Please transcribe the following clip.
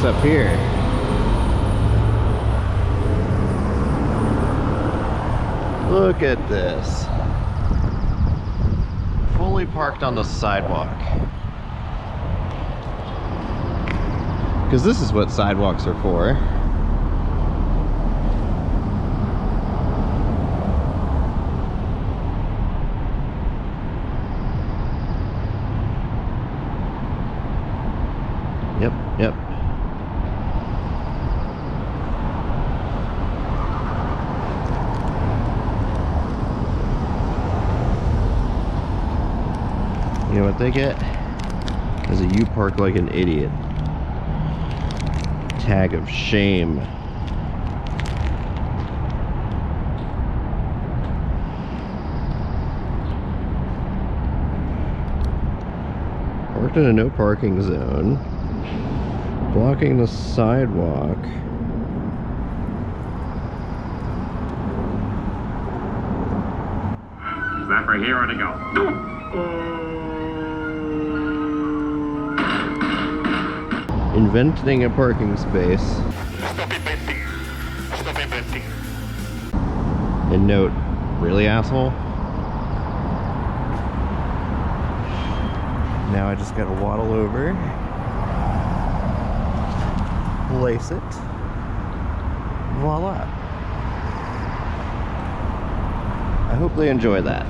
parks up here. Look at this. Fully parked on the sidewalk. Because this is what sidewalks are for. Yep. You know what they get? Is a "you park like an idiot" tag of shame. Parked in a no parking zone, blocking the sidewalk. Is that for here or to go? Inventing a parking space. Stop inventing. Stop inventing. And note, really, asshole? Now I just gotta waddle over, place it, voila. I hope they enjoy that.